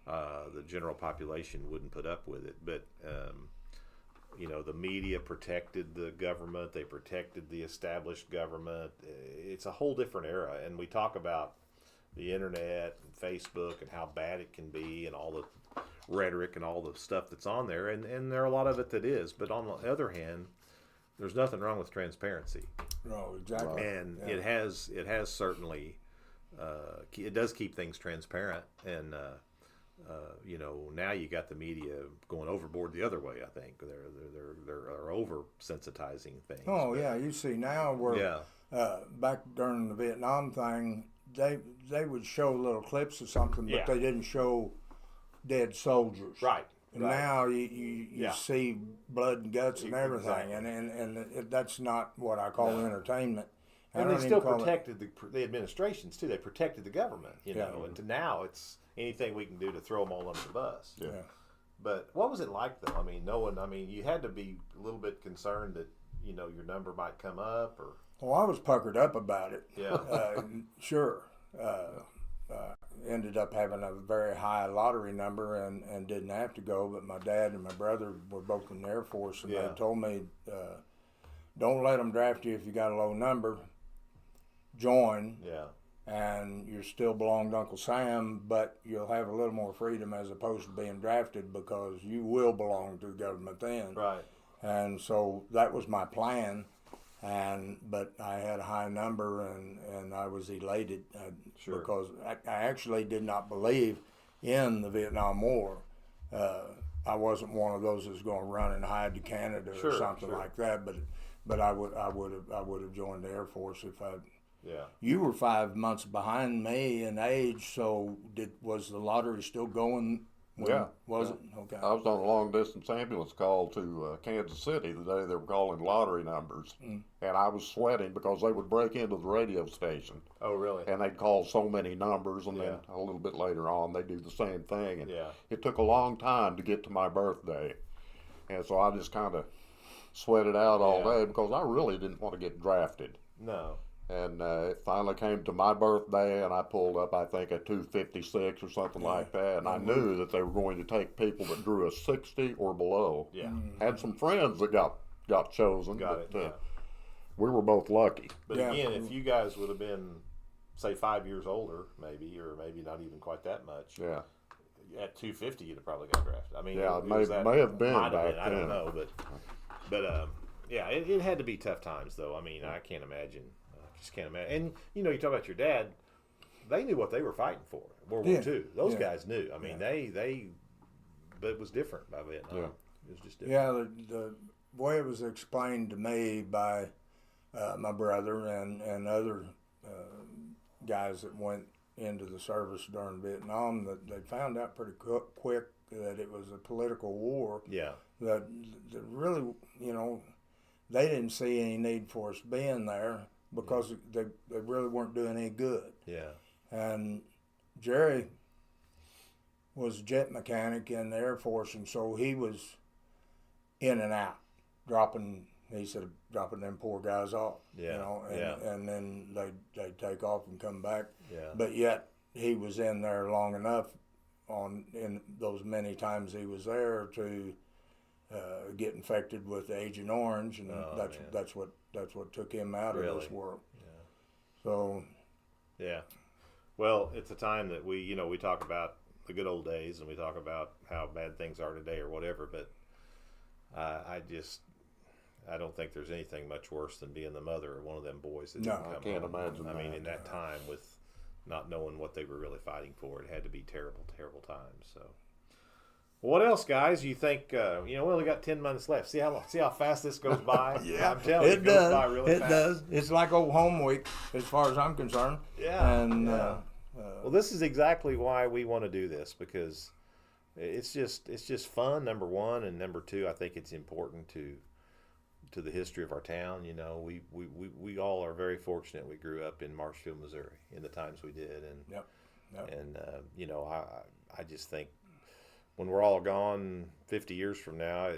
The general population wouldn't put up with it. But the media protected the government. They protected the established government. It's a whole different era. And we talk about the internet and Facebook and how bad it can be, and all the rhetoric and all the stuff that's on there. And there are a lot of it that is. But on the other hand, there's nothing wrong with transparency. No, exactly. And it has certainly, it does keep things transparent. And, now you got the media going overboard the other way. I think they're over sensitizing things. Oh, yeah. You see now where back during the Vietnam thing, they would show little clips of something, but they didn't show dead soldiers. Right. And now you see blood and guts and everything, and that's not what I call entertainment. And they still protected the administrations too. They protected the government, and now it's anything we can do to throw them all under the bus. But what was it like though? I mean, you had to be a little bit concerned that your number might come up, or Well, I was puckered up about it. yeah, Sure. Ended up having a very high lottery number and didn't have to go, but my dad and my brother were both in the Air Force, and Yeah. they told me, don't let them draft you if you got a low number. Join, yeah, and you still belong to Uncle Sam, but you'll have a little more freedom as opposed to being drafted, because you will belong to the government then. right, And so that was my plan. But I had a high number, and I was elated Sure. because I actually did not believe in the Vietnam War. I wasn't one of those that's going to run and hide to Canada Sure, or something sure. like that. But I would have joined the Air Force if I. yeah. You were 5 months behind me in age, so was the lottery still going? Yeah. Was it? Okay. I was on a long distance ambulance call to Kansas City the day they were calling lottery numbers, and I was sweating because they would break into the radio station Oh, really? and they'd call so many numbers, and then Yeah. a little bit later on they do the same thing, and Yeah. it took a long time to get to my birthday, and so I just kind of sweated out all Yeah. day because I really didn't want to get drafted. No. And it finally came to my birthday, and I pulled up, I think, a 256 or something like that. And I knew that they were going to take people that drew a 60 or below. Yeah. Had some friends that got chosen. Got it. but, Yeah. We were both lucky. But Yeah. again, if you guys would have been, say, 5 years older, maybe, or maybe not even quite that much, Yeah. at 250, you'd have probably got drafted. I mean, Yeah, it may was that- have been might have back been, I don't then. know, but yeah, it had to be tough times, though. I mean, I can't imagine. I just can't imagine. And you talk about your dad. They knew what they were fighting for. World War Yeah. II. Those Yeah. guys knew. I mean, but it was different by Vietnam. Yeah. It was just different. Yeah, the way it was explained to me by my brother and other guys that went into the service during Vietnam, that they found out pretty quick that it was a political war. Yeah. That really, they didn't see any need for us being there because they really weren't doing any good. Yeah. And Jerry was a jet mechanic in the Air Force, and so he was in and out, dropping them poor guys off. Yeah, And, yeah. and then they'd take off and come back. Yeah. But yet he was in there long enough in those many times he was there to get infected with Agent Orange, and man. that's what took him out of Really? this world. Yeah. So Yeah. Well, it's a time that we talk about the good old days and we talk about how bad things are today or whatever, but I don't think there's anything much worse than being the mother of one of them boys that No, didn't I come can't home. imagine I mean, that. in that time with not knowing what they were really fighting for, it had to be terrible, terrible times. So, well, what else, guys? You think? We only got 10 months left. See how fast this goes by. yeah, I'm telling you, it goes does. by really It fast. does. It's like old home week, as far as I'm concerned. Yeah. And yeah. Well, this is exactly why we want to do this, because it's just fun, number one, and number two, I think it's important to the history of our town. We all are very fortunate we grew up in Marshfield, Missouri in the times we did, and Yep. and I just think when we're all gone 50 years from now,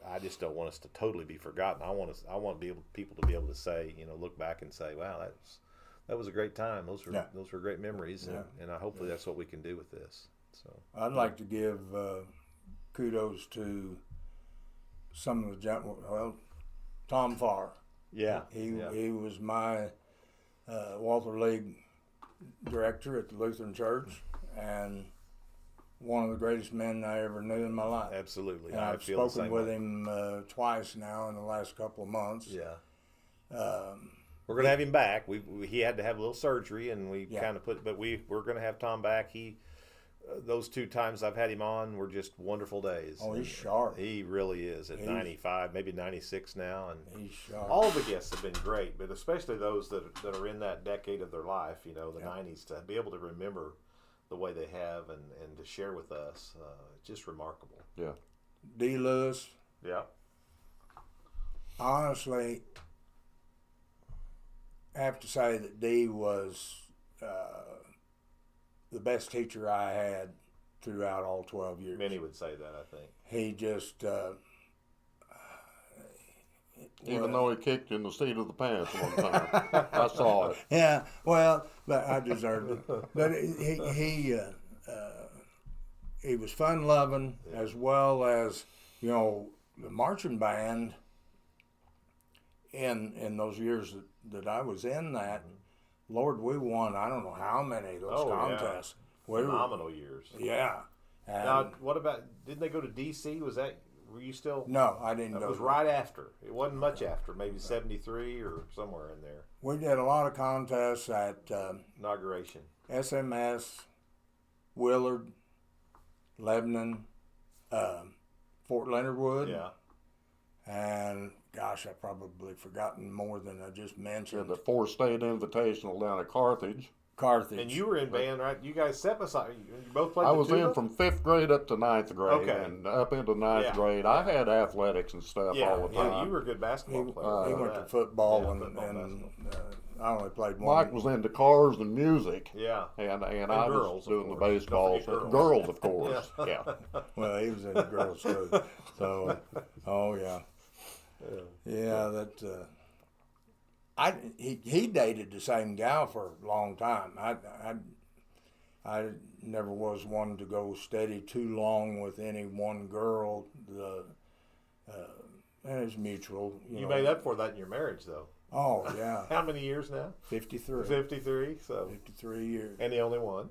I just don't want us to totally be forgotten. I want people to be able to say, look back and say, wow, that was a great time. Those were great memories, and hopefully that's what we can do with this. So I'd like to give kudos to some of the gentlemen. Well, Tom Farr. yeah, He was my Walther League director at the Lutheran Church, and one of the greatest men I ever knew in my life. absolutely. And I I've feel the spoken same with way. him twice now in the last couple of months. Yeah. We're gonna have him back. He had to have a little surgery, and we Yeah. kind of but we're gonna have Tom back. Those 2 times I've had him on were just wonderful days. Oh, he's And sharp. He really is at He's- 95, maybe 96 now, and He's sharp. all the guests have been great, but especially those that are in that decade of their life, the 90s, to be able to remember the way they have and to share with us, it's just remarkable. Yeah. D. Lewis, Yeah. honestly, I have to say that D was the best teacher I had throughout all 12 years. Many would say that, I think. He just Even though he kicked you in the seat of the pants one time. I saw it. yeah, well, but I deserved it. But he was fun loving, as well as, you know, the marching band. In those years that I was in that, Lord, we won I don't know how many of those contests. Yeah. Phenomenal years. Yeah. And now, what about? Didn't they go to D.C.? Were you still? No, I didn't. That was right after. It wasn't much after. Maybe 73 or somewhere in there. We did a lot of contests at Inauguration. SMS, Willard, Lebanon, Fort Leonard Wood. Yeah. And gosh, I've probably forgotten more than I just mentioned. The 4-state invitational down at Carthage. Carthage. And you were in band, right? You guys set beside. You both played. I the was tuba? in from 5th grade up to 9th grade, Okay. and up into 9th Yeah. grade, I had athletics and stuff Yeah, all the time. yeah. You were a good basketball He player. went to football Yeah, and football, I only played one. Mike was into cars and music. Yeah. And I girls, was of doing the course. baseball. Don't forget Girls, of course. Yeah. Well, he was in the girls' too. So, oh yeah, yeah. That he dated the same gal for a long time. I never was one to go steady too long with any one girl. And it's mutual. You know. made up for that in your marriage, though. Oh yeah, How many years now? 53. 53. So. 53 years. And the only one.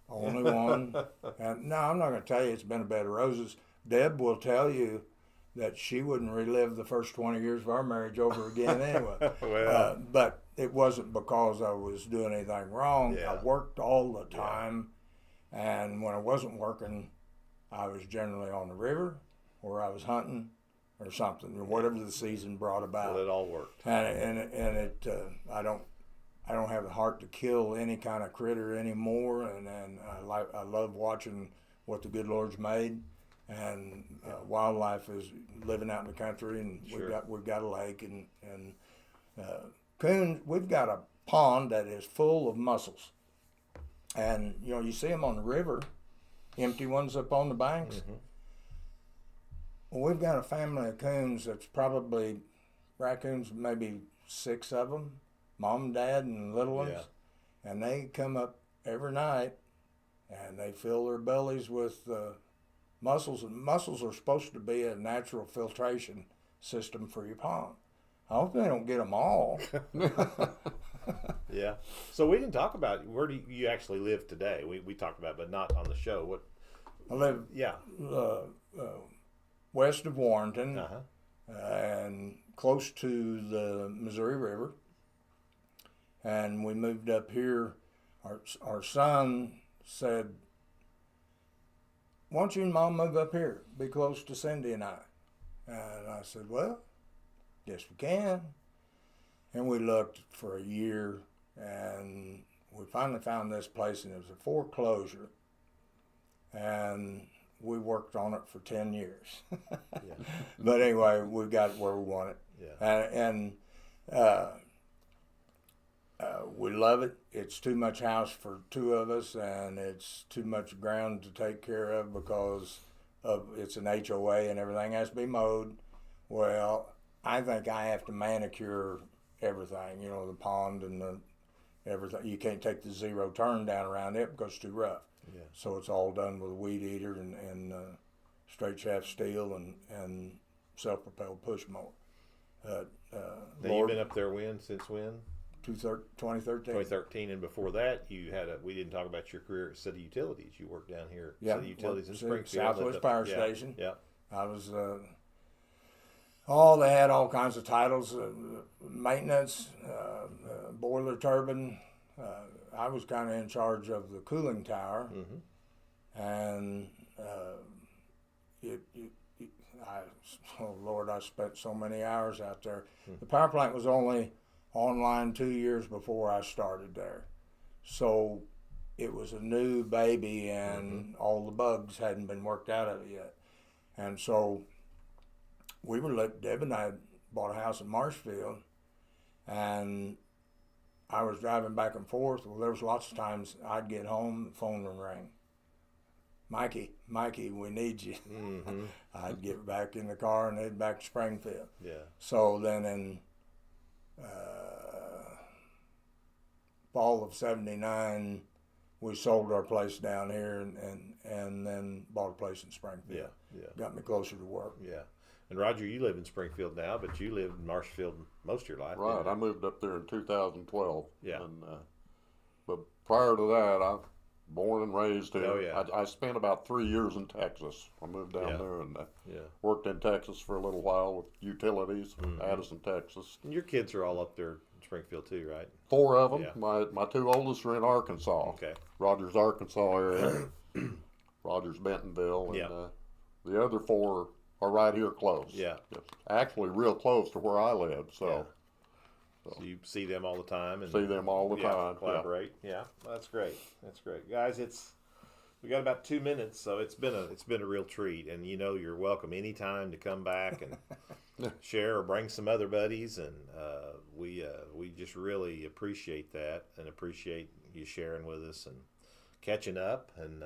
Only one. And no, I'm not going to tell you it's been a bed of roses. Deb will tell you that she wouldn't relive the first 20 years of our marriage over again anyway. Well. But it wasn't because I was doing anything wrong. Yeah. I worked all the time. And when I wasn't working, I was generally on the river or I was hunting or something, or whatever the season brought about. Well, it all worked. And I don't have the heart to kill any kind of critter anymore, and I love watching what the good Lord's made, and wildlife is living out in the country, and Sure. we've got a lake and coons. We've got a pond that is full of mussels, and you know you see them on the river, empty ones up on the banks. Mm-hmm. Well, we've got a family of coons that's probably raccoons, maybe 6 of them. Mom and Dad and little ones, and they come up every night, and they fill their bellies with mussels. And mussels are supposed to be a natural filtration system for your pond. I hope they don't get them all. Yeah. So we didn't talk about where do you actually live today. We talked about it, but not on the show. What? I live west of Warrenton, and close to the Missouri River. And we moved up here. Our son said, "Why don't you and Mom move up here? Be close to Cindy and I." And I said, "Well, yes we can." And we looked for a year, and we finally found this place, and it was a foreclosure. And we worked on it for 10 years. But anyway, we got it where we want it. Yeah. And we love it. It's too much house for 2 of us, and it's too much ground to take care of because it's an HOA and everything has to be mowed. Well, I think I have to manicure everything, you know, the pond and everything. You can't take the 0 turn down around it because it's too rough. Yeah. So it's all done with a weed eater and straight shaft steel and self-propelled push mower. Now you've been up there since when? 2013. 2013, and before that, you had we didn't talk about your career at City Utilities. You worked down here at City Utilities in Springfield. Southwest Power Station. Yeah. I was, they had all kinds of titles, maintenance, boiler turbine. I was kind of in charge of the cooling tower. And I spent so many hours out there. The power plant was only online 2 years before I started there. So it was a new baby, and all the bugs hadn't been worked out of it yet. And so Deb and I had bought a house in Marshfield, and I was driving back and forth. Well, there was lots of times I'd get home, the phone would ring. Mikey, we need you. Mm-hmm. I'd get back in the car and head back to Springfield. Yeah. So then in fall of '79, we sold our place down here and then bought a place in Springfield. Yeah. Got me closer to work. Yeah. And Roger, you live in Springfield now, but you lived in Marshfield most of your life. Right. I moved up there in 2012. Yeah. And, but prior to that, I born and raised here. Oh, yeah. I spent about 3 years in Texas. I moved down there and worked in Texas for a little while with utilities, Addison, Texas. And your kids are all up there in Springfield too, right? 4 of them. Yeah. My 2 oldest are in Arkansas. Okay. Rogers, Arkansas area. Rogers, Bentonville. And the other 4 are right here close. Yeah. Actually, real close to where I live. So you see them all the time and see them all the time. Collaborate. Yeah. Well, that's great. That's great, guys. We got about 2 minutes, so it's been a real treat, and you're welcome anytime to come back and share or bring some other buddies, and we just really appreciate that and appreciate you sharing with us and catching up, and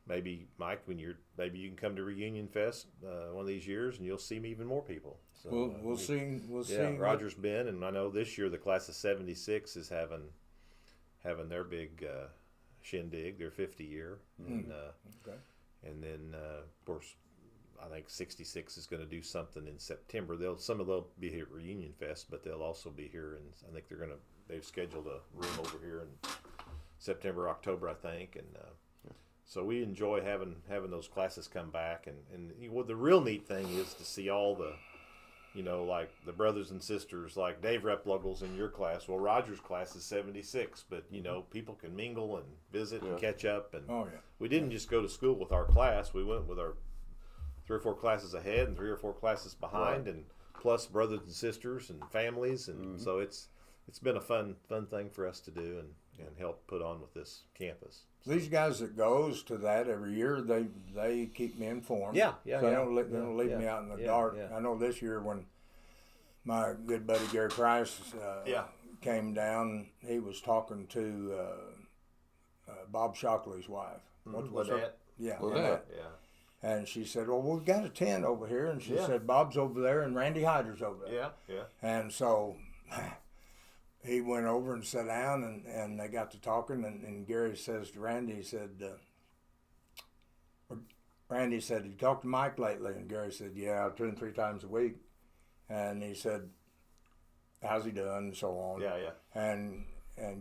maybe Mike, maybe you can come to Reunion Fest one of these years, and you'll see even more people. So We'll see. Roger's been, and I know this year the class of '76 is having their big shindig, their 50 year, and then of course I think '66 is going to do something in September. Some of they'll be here at Reunion Fest, but they'll also be here, and I think they've scheduled a room over here in September, October, I think, and. So we enjoy having those classes come back, and the real neat thing is to see all the, like the brothers and sisters, like Dave Replugle's in your class. Well, Roger's class is '76, but people can mingle and visit and catch up. And we didn't just go to school with our class; we went with our 3 or 4 classes ahead and 3 or 4 classes behind, and plus brothers and sisters and families, and so it's been a fun thing for us to do and help put on with this campus. These guys that goes to that every year, they keep me informed. Yeah. So they don't leave me out in the dark. I know this year when my good buddy Gary Price came down, he was talking to Bob Shockley's wife. What's her? Yeah. Lynette. Yeah. And she said, "Well, we've got a tent over here," and she said, "Bob's over there and Randy Hyder's over there." Yeah. And so he went over and sat down, and they got to talking, and Gary says to Randy, he said, "Have you talked to Mike lately?" And Gary said, "Yeah, 2 and 3 times a week." And he said, "How's he doing?" and so on. Yeah. And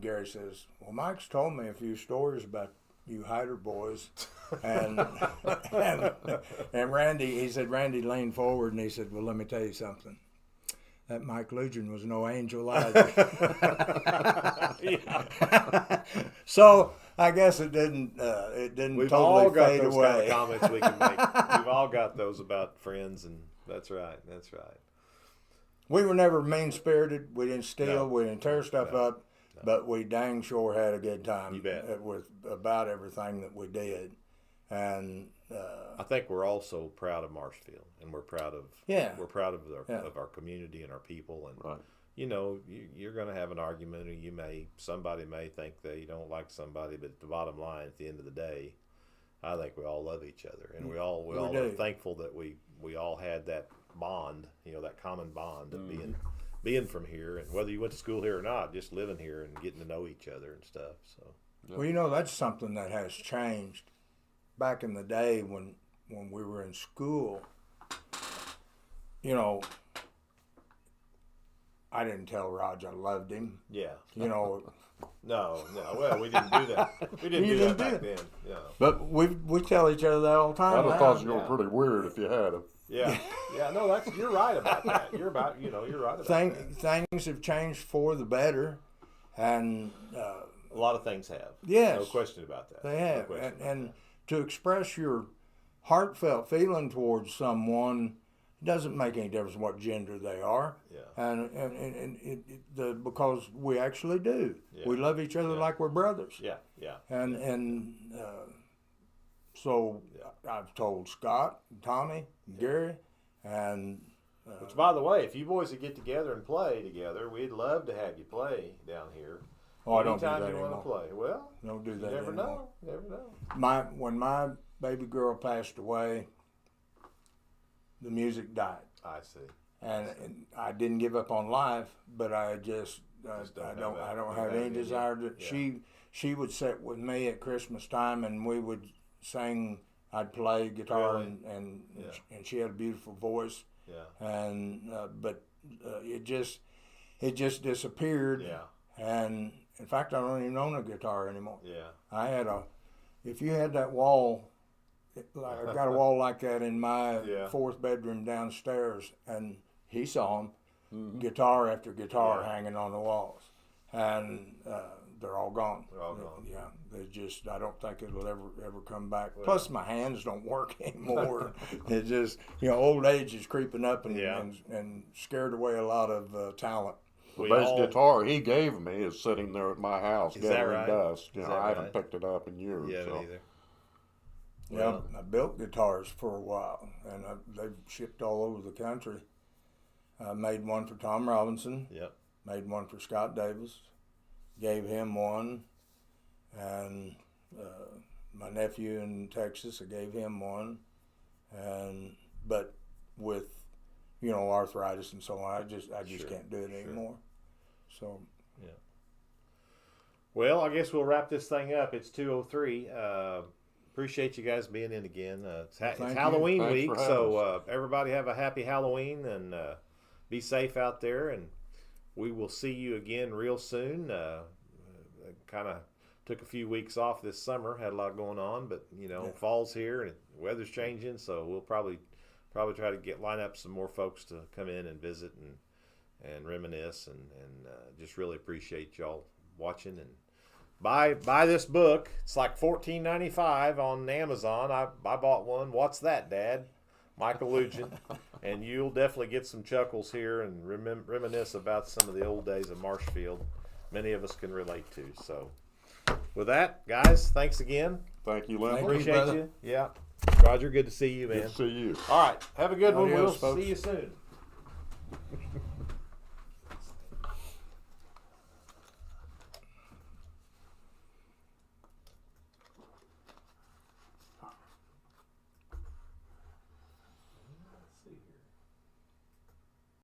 Gary says, "Well, Mike's told me a few stories about you Hyder boys." And Randy, he said, Randy leaned forward and he said, "Well, let me tell you something. That Mike Lutgen was no angel either." So I guess it didn't We've totally all got fade those away. kind of comments we can make. We've all got those about friends, and that's right. We were never mean-spirited. We didn't steal. No. We didn't tear stuff up. No. But we dang sure had a good time. You bet. With about everything that we did. And I think we're also proud of Marshfield, and we're proud of of our community and our people. And you're going to have an argument, or somebody may think they don't like somebody, but at the bottom line, at the end of the day, I think we all love each other, and we all are thankful that we all had that bond, that common bond of being from here, and whether you went to school here or not, just living here and getting to know each other and stuff. So, well, that's something that has changed. Back in the day when we were in school, I didn't tell Raj I loved him. Yeah. No. Well, we didn't do that. We didn't do that back then. Yeah. But we tell each other that all the time. I'd have thought you were pretty weird if you had him. Yeah. No, you're right about that. You're right about that. Things have changed for the better, and a lot of things have. Yes. No question about that. They have, No and to express your heartfelt feeling towards someone doesn't make any difference what gender they are. Yeah. And because we actually do. Yeah. We love each other like we're brothers. Yeah. So I've told Scott, Tommy, Gary, and which, by the way, if you boys would get together and play together, we'd love to have you play down here. Oh, I don't do anytime that you want anymore. to play. Well, Don't do you that never anymore. know. You never know. When my baby girl passed away, the music died. I see. And I didn't give up on life, but I just I don't have any desire to. Yeah. She would sit with me at Christmas time, and we would sing. I'd play guitar, Really? and she had a beautiful voice. Yeah. And but it just disappeared. Yeah. And in fact, I don't even own a guitar anymore. Yeah. I had if you had that wall, I got a wall like that in my fourth bedroom downstairs, and he saw them, guitar after guitar hanging on the walls, and they're all gone. They're all gone. Yeah, they just, I don't think it'll ever come back. Well, plus, my hands don't work anymore. It just, old age is creeping up and scared away a lot of talent. The bass guitar he gave me is sitting there at my house gathering dust. I haven't picked it up in years. Yeah, so. either. Yeah, I built guitars for a while, and they've shipped all over the country. I made one for Tom Robinson. Yep. Made one for Scott Davis. Gave him one, and my nephew in Texas, I gave him one, but with arthritis and so on, I just can't do it anymore. So. Yeah. Well, I guess we'll wrap this thing up. It's 2:03. Appreciate you guys being in again. It's Halloween week, so everybody have a happy Halloween and be safe out there. And we will see you again real soon. Kind of took a few weeks off this summer, had a lot going on, but fall's here and the weather's changing, so we'll probably try to line up some more folks to come in and visit and reminisce and just really appreciate y'all watching and. Buy this book. It's like $14.95 on Amazon. I bought one. What's that, Dad? Michael Lutgen. And you'll definitely get some chuckles here and reminisce about some of the old days of Marshfield. Many of us can relate to. So, with that, guys, thanks again. Thank you, Lyndall. Appreciate you. Yeah. Roger, good to see you, man. Good to see you. All right. Have a good one. Adios, We'll folks. see you soon.